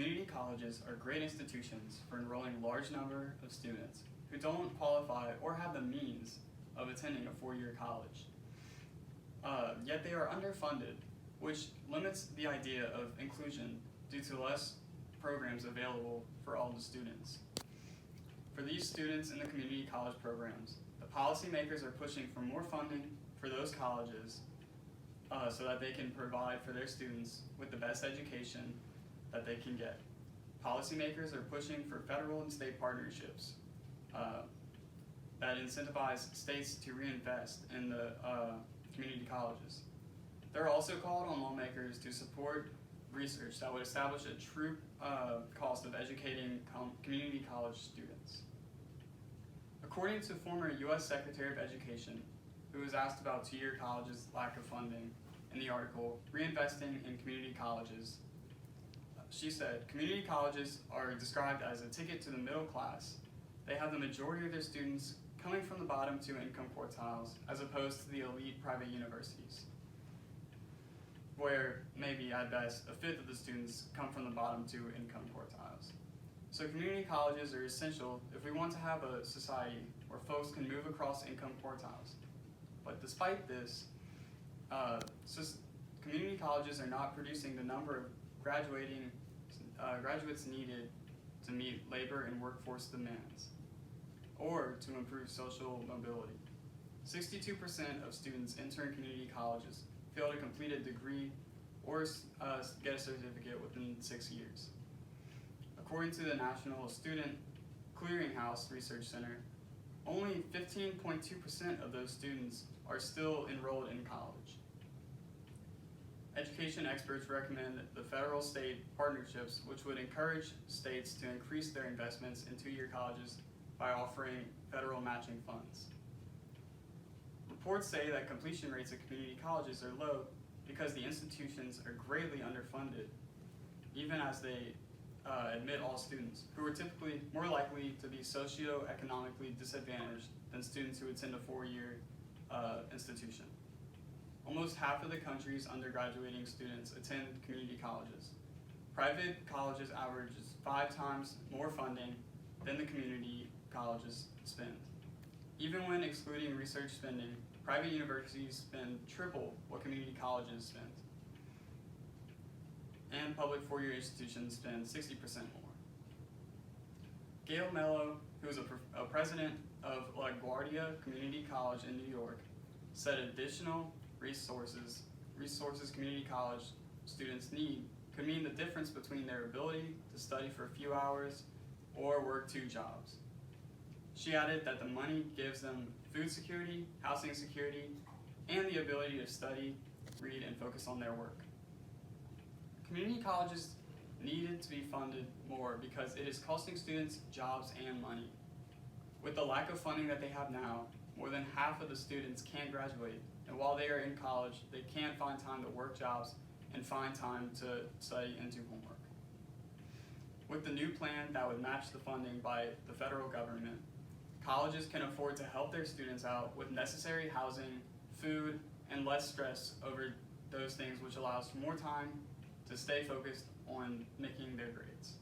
community colleges are great institutions for enrolling a large number of students who don't qualify or have the means of attending a four-year college. Yet they are underfunded, which limits the idea of inclusion due to less programs available for all the students. For these students in the community college programs, the policymakers are pushing for more funding for those colleges so that they can provide for their students with the best education that they can get. Policymakers are pushing for federal and state partnerships that incentivize states to reinvest in the community colleges. They're also called on lawmakers to support research that would establish a true cost of educating community college students. According to former U.S. Secretary of Education, who was asked about two-year colleges' lack of funding in the article, Reinvesting in Community Colleges, she said, community colleges are described as a ticket to the middle class. They have the majority of their students coming from the bottom two income quartiles, as opposed to the elite private universities, where maybe at best a fifth of the students come from the bottom two income quartiles. So community colleges are essential if we want to have a society where folks can move across income quartiles. But despite this, community colleges are not producing the number of graduates needed to meet labor and workforce demands, or to improve social mobility. 62% of students entering community colleges fail to complete a degree or get a certificate within 6 years. According to the National Student Clearinghouse Research Center, only 15.2% of those students are still enrolled in college. Education experts recommend the federal-state partnerships, which would encourage states to increase their investments in two-year colleges by offering federal matching funds. Reports say that completion rates at community colleges are low because the institutions are greatly underfunded, even as they admit all students, who are typically more likely to be socioeconomically disadvantaged than students who attend a four-year institution. Almost half of the country's undergraduating students attend community colleges. Private colleges average 5 times more funding than the community colleges spend. Even when excluding research spending, private universities spend triple what community colleges spend. And public four-year institutions spend 60% more. Gail Mello, who is a president of LaGuardia Community College in New York, said additional resources community college students need could mean the difference between their ability to study for a few hours or work 2 jobs. She added that the money gives them food security, housing security, and the ability to study, read, and focus on their work. Community colleges needed to be funded more because it is costing students jobs and money. With the lack of funding that they have now, more than half of the students can't graduate, and while they are in college, they can't find time to work jobs and find time to study and do homework. With the new plan that would match the funding by the federal government, colleges can afford to help their students out with necessary housing, food, and less stress over those things, which allows for more time to stay focused on making their grades.